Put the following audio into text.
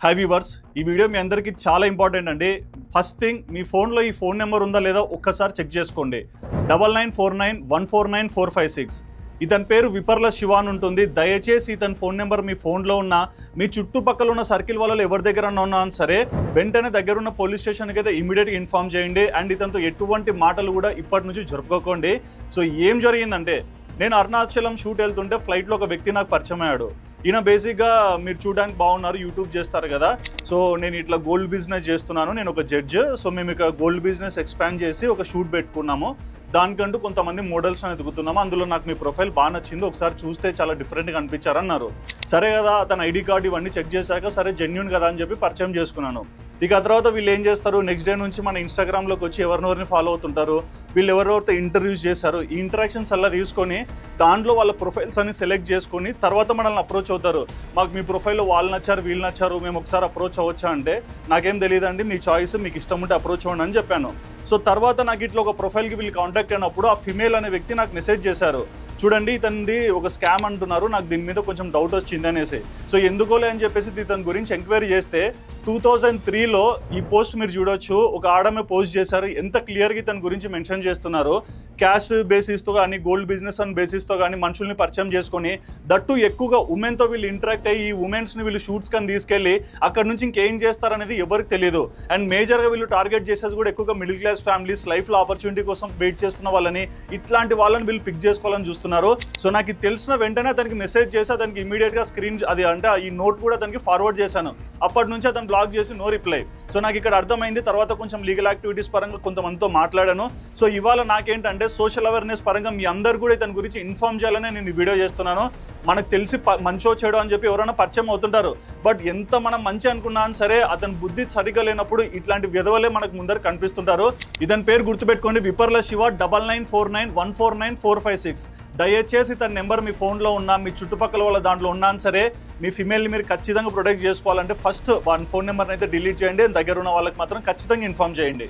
High viewers, ఈ video మీ అందరికీ చాలా ఇంపార్టెంట్ అండి. ఫస్ట్ థింగ్, మీ ఫోన్లో ఈ ఫోన్ నెంబర్ ఉందా లేదా ఒక్కసారి చెక్ చేసుకోండి. 9949149456. ఇతని పేరు విపర్ల శివ అని ఉంటుంది. దయచేసి ఇతని ఫోన్ నెంబర్ మీ ఫోన్లో ఉన్న మీ చుట్టుపక్కల ఉన్న సర్కిల్ వాళ్ళలో ఎవరి దగ్గర ఉన్నా సరే వెంటనే దగ్గరున్న పోలీస్ స్టేషన్కి అయితే ఇమీడియట్గా ఇన్ఫార్మ్ చేయండి. అండ్ ఇతనితో ఎటువంటి మాటలు కూడా ఇప్పటి నుంచి జరుపుకోకండి. సో ఏం జరిగిందంటే, నేను అరుణాచలం షూట్ వెళ్తుంటే ఫ్లైట్లో ఒక వ్యక్తి నాకు పరిచయం అయ్యాడు. ఈయన బేసిక్గా మీరు చూడడానికి బాగున్నారు, యూట్యూబ్ చేస్తారు కదా. సో నేను ఇట్లా గోల్డ్ బిజినెస్ చేస్తున్నాను, నేను ఒక జడ్జ్. సో మేము ఇక గోల్డ్ బిజినెస్ ఎక్స్పాండ్ చేసి ఒక షూట్ పెట్టుకున్నాము. దానికంటూ కొంతమంది మోడల్స్ అని ఎదుగుతున్నాము. అందులో నాకు మీ ప్రొఫైల్ బాగా నచ్చింది, ఒకసారి చూస్తే చాలా డిఫరెంట్గా అనిపించారన్నారు. సరే కదా, అతను ఐడి కార్డు ఇవన్నీ చెక్ చేశాక సరే జెన్యూన్ కదా అని చెప్పి పరిచయం చేసుకున్నాను. ఇక ఆ తర్వాత వీళ్ళు ఏం చేస్తారు, నెక్స్ట్ డే నుంచి మన ఇన్స్టాగ్రామ్లోకి వచ్చి ఎవరినెవరిని ఫాలో అవుతుంటారు, వీళ్ళు ఎవరెవరితో ఇంటర్వ్యూస్ చేశారు, ఈ ఇంటరాక్షన్స్ అలా తీసుకొని దాంట్లో వాళ్ళ ప్రొఫైల్స్ అన్ని సెలెక్ట్ చేసుకొని తర్వాత మనల్ని అప్రోచ్ అవుతారు. మాకు మీ ప్రొఫైల్లో వాళ్ళు నచ్చారు, వీళ్ళు నచ్చారు, మేము ఒకసారి అప్రోచ్ అవ్వచ్చా అంటే నాకేం తెలియదండి, మీ చాయిస్, మీకు ఇష్టం ఉంటే అప్రోచ్ అవ్వండి అని చెప్పాను. సో తర్వాత నాకు ఇట్లా ఒక ప్రొఫైల్కి వీళ్ళు కాంటాక్ట్ అయినప్పుడు ఆ ఫిమేల్ అనే వ్యక్తి నాకు మెసేజ్ చేశారు, చూడండి ఇతనిది ఒక స్కామ్ అంటున్నారు, నాకు దీని మీద కొంచెం డౌట్ వచ్చింది అనేసి. సో ఎందుకోలే అని చెప్పేసి ఇతని గురించి ఎంక్వైరీ చేస్తే 2003లో ఈ పోస్ట్ మీరు చూడొచ్చు, ఒక ఆడమే పోస్ట్ చేశారు. ఎంత క్లియర్గా ఇతని గురించి మెన్షన్ చేస్తున్నారు. క్యాష్ బేసిస్తో కానీ గోల్డ్ బిజినెస్ అని బేసిస్తో కానీ మనుషుల్ని పరిచయం చేసుకొని, దట్టు ఎక్కువగా ఉమెన్తో వీళ్ళు ఇంటరాక్ట్ అయ్యి ఈ ఉమెన్స్ని వీళ్ళు షూట్స్ కానీ తీసుకెళ్ళి అక్కడ నుంచి ఇంకేం చేస్తారనేది ఎవరికి తెలియదు. అండ్ మేజర్గా వీళ్ళు టార్గెట్ చేసేది కూడా ఎక్కువగా మిడిల్ క్లాస్ ఫ్యామిలీస్, లైఫ్లో ఆపర్చునిటీ కోసం వెయిట్ చేస్తున్న వాళ్ళని, ఇట్లాంటి వాళ్ళని వీళ్ళు పిక్ చేసుకోవాలని చూస్తున్నారు. సో నాకు ఇది తెలిసిన వెంటనే అతనికి మెసేజ్ చేసి అతనికి ఇమీడియట్గా స్క్రీన్ అది అంటే ఈ నోట్ కూడా అతనికి ఫార్వర్డ్ చేశాను. అప్పటి నుంచి అతను బ్లాక్ చేసి నో రిప్లై. సో నాకు ఇక్కడ అర్థమైంది. తర్వాత కొంచెం లీగల్ యాక్టివిటీస్ పరంగా కొంతమందితో మాట్లాడాను. సో ఇవాళ నాకేంటంటే సోషల్ అవేర్నెస్ పరంగా మీ అందరు కూడా ఇతని గురించి ఇన్ఫార్మ్ చేయాలని నేను ఈ వీడియో చేస్తున్నాను. మనకు తెలిసి మంచో చెడో అని చెప్పి ఎవరైనా పరిచయం అవుతుంటారు, బట్ ఎంత మనం మంచి అనుకున్నా సరే అతని బుద్ధి సరిగా లేనప్పుడు ఇట్లాంటి విధవలే మనకు ముందర కనిపిస్తుంటారు. ఇతని పేరు గుర్తుపెట్టుకోండి, విపర్ల శివ. 9949149456. దయచేసి తన నెంబర్ మీ ఫోన్లో ఉన్నా, మీ చుట్టుపక్కల వాళ్ళ దాంట్లో ఉన్నా సరే మీ ఫిమేల్ని మీరు ఖచ్చితంగా ప్రొటెక్ట్ చేసుకోవాలంటే ఫస్ట్ వన్ ఫోన్ నెంబర్ని అయితే డిలీట్ చేయండి. దగ్గర ఉన్న వాళ్ళకి మాత్రం ఖచ్చితంగా ఇన్ఫార్మ్ చేయండి.